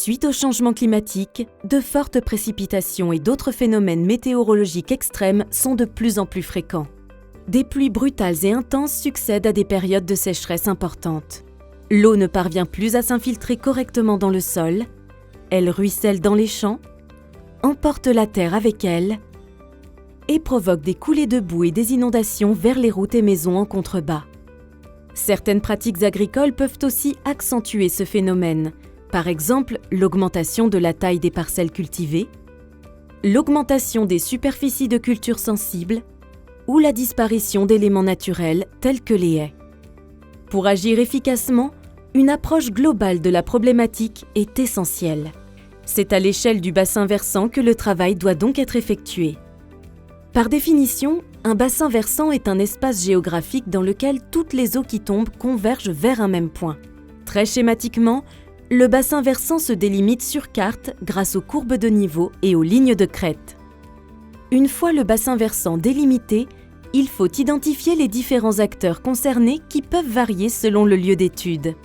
Suite au changement climatique, de fortes précipitations et d'autres phénomènes météorologiques extrêmes sont de plus en plus fréquents. Des pluies brutales et intenses succèdent à des périodes de sécheresse importantes. L'eau ne parvient plus à s'infiltrer correctement dans le sol, elle ruisselle dans les champs, emporte la terre avec elle et provoque des coulées de boue et des inondations vers les routes et maisons en contrebas. Certaines pratiques agricoles peuvent aussi accentuer ce phénomène, par exemple l'augmentation de la taille des parcelles cultivées, l'augmentation des superficies de culture sensibles ou la disparition d'éléments naturels tels que les haies. Pour agir efficacement, une approche globale de la problématique est essentielle. C'est à l'échelle du bassin versant que le travail doit donc être effectué. Par définition, un bassin versant est un espace géographique dans lequel toutes les eaux qui tombent convergent vers un même point. Très schématiquement, le bassin versant se délimite sur carte grâce aux courbes de niveau et aux lignes de crête. Une fois le bassin versant délimité, il faut identifier les différents acteurs concernés qui peuvent varier selon le lieu d'étude.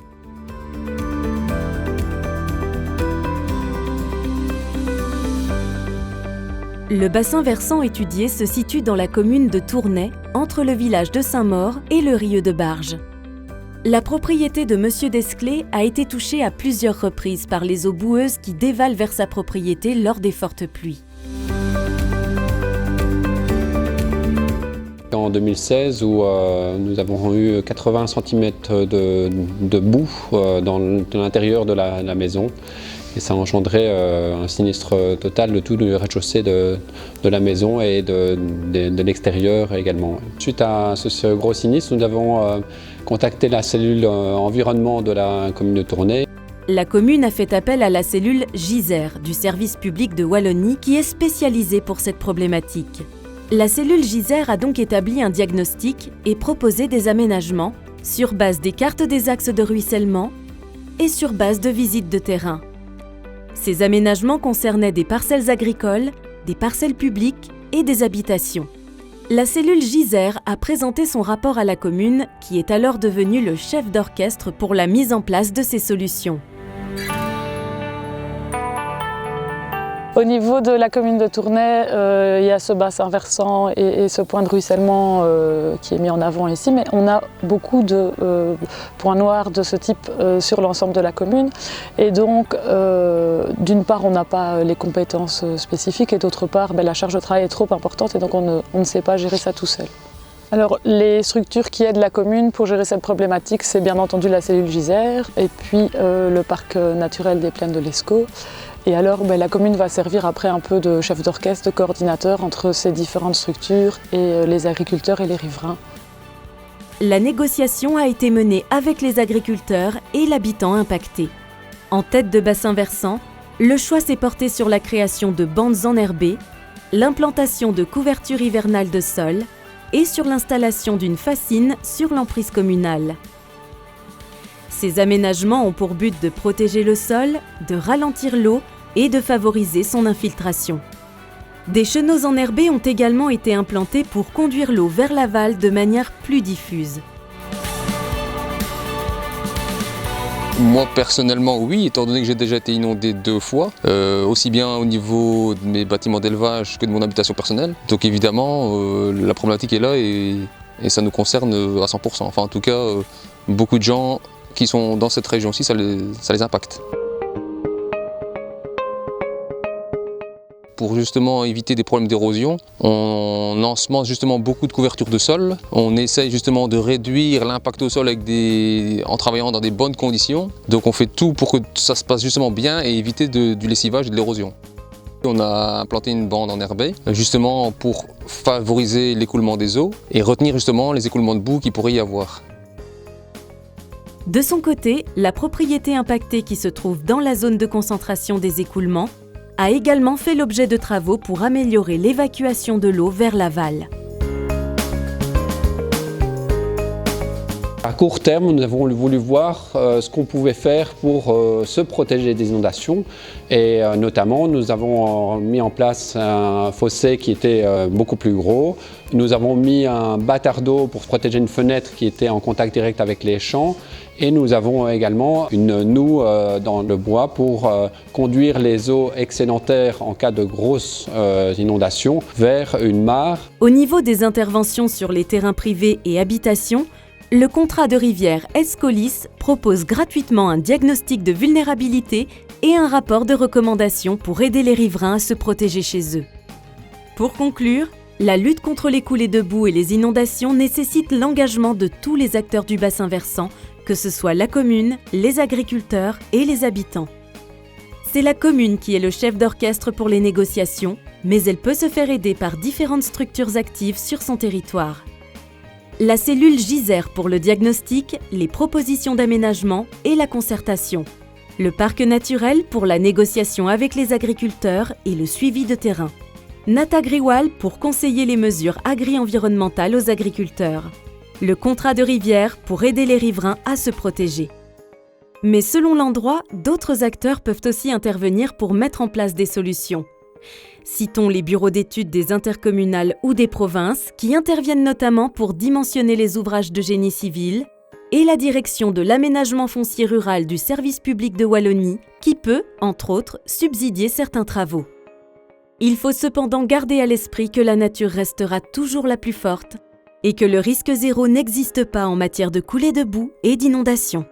Le bassin versant étudié se situe dans la commune de Tournai, entre le village de Saint-Maur et le Rieu de Barge. La propriété de Monsieur Desclés a été touchée à plusieurs reprises par les eaux boueuses qui dévalent vers sa propriété lors des fortes pluies. En 2016, où nous avons eu 80 cm de boue dans l'intérieur de la maison. Et ça a engendré un sinistre total de tout le rez-de-chaussée de la maison et de l'extérieur également. Suite à ce gros sinistre, nous avons contacté la cellule environnement de la commune de Tournai. La commune a fait appel à la cellule GISER du service public de Wallonie qui est spécialisée pour cette problématique. La cellule GISER a donc établi un diagnostic et proposé des aménagements sur base des cartes des axes de ruissellement et sur base de visites de terrain. Ces aménagements concernaient des parcelles agricoles, des parcelles publiques et des habitations. La cellule GISER a présenté son rapport à la commune, qui est alors devenue le chef d'orchestre pour la mise en place de ces solutions. Au niveau de la commune de Tournai, il y a ce bassin versant et ce point de ruissellement qui est mis en avant ici, mais on a beaucoup de points noirs de ce type sur l'ensemble de la commune. Et donc, d'une part, on n'a pas les compétences spécifiques et d'autre part, la charge de travail est trop importante et donc on ne sait pas gérer ça tout seul. Alors, les structures qui aident la commune pour gérer cette problématique, c'est bien entendu la cellule GISER et puis le parc naturel des plaines de l'Escaut. Et alors, la commune va servir après un peu de chef d'orchestre, de coordinateur entre ces différentes structures et les agriculteurs et les riverains. La négociation a été menée avec les agriculteurs et l'habitant impacté. En tête de bassin versant, le choix s'est porté sur la création de bandes enherbées, l'implantation de couvertures hivernales de sol et sur l'installation d'une fascine sur l'emprise communale. Ces aménagements ont pour but de protéger le sol, de ralentir l'eau et de favoriser son infiltration. Des chenaux enherbés ont également été implantés pour conduire l'eau vers l'aval de manière plus diffuse. Moi personnellement oui, étant donné que j'ai déjà été inondé 2 fois, aussi bien au niveau de mes bâtiments d'élevage que de mon habitation personnelle. Donc évidemment la problématique est là et ça nous concerne à 100%. Enfin en tout cas beaucoup de gens qui sont dans cette région-ci, ça les impacte. Pour justement éviter des problèmes d'érosion, on ensemence justement beaucoup de couvertures de sol. On essaye justement de réduire l'impact au sol en travaillant dans des bonnes conditions. Donc on fait tout pour que ça se passe justement bien et éviter du lessivage et de l'érosion. On a implanté une bande enherbée justement pour favoriser l'écoulement des eaux et retenir justement les écoulements de boue qu'il pourrait y avoir. De son côté, la propriété impactée qui se trouve dans la zone de concentration des écoulements a également fait l'objet de travaux pour améliorer l'évacuation de l'eau vers l'aval. À court terme, nous avons voulu voir ce qu'on pouvait faire pour se protéger des inondations et notamment nous avons mis en place un fossé qui était beaucoup plus gros. Nous avons mis un bâtard d'eau pour protéger une fenêtre qui était en contact direct avec les champs et nous avons également une noue dans le bois pour conduire les eaux excédentaires en cas de grosses inondations vers une mare. Au niveau des interventions sur les terrains privés et habitations, le contrat de rivière Escolis propose gratuitement un diagnostic de vulnérabilité et un rapport de recommandation pour aider les riverains à se protéger chez eux. Pour conclure, la lutte contre les coulées de boue et les inondations nécessite l'engagement de tous les acteurs du bassin versant, que ce soit la commune, les agriculteurs et les habitants. C'est la commune qui est le chef d'orchestre pour les négociations, mais elle peut se faire aider par différentes structures actives sur son territoire. La cellule GISER pour le diagnostic, les propositions d'aménagement et la concertation. Le parc naturel pour la négociation avec les agriculteurs et le suivi de terrain. Natagriwal pour conseiller les mesures agri-environnementales aux agriculteurs. Le contrat de rivière pour aider les riverains à se protéger. Mais selon l'endroit, d'autres acteurs peuvent aussi intervenir pour mettre en place des solutions. Citons les bureaux d'études des intercommunales ou des provinces qui interviennent notamment pour dimensionner les ouvrages de génie civil et la direction de l'aménagement foncier rural du service public de Wallonie qui peut, entre autres, subsidier certains travaux. Il faut cependant garder à l'esprit que la nature restera toujours la plus forte et que le risque zéro n'existe pas en matière de coulée de boue et d'inondation.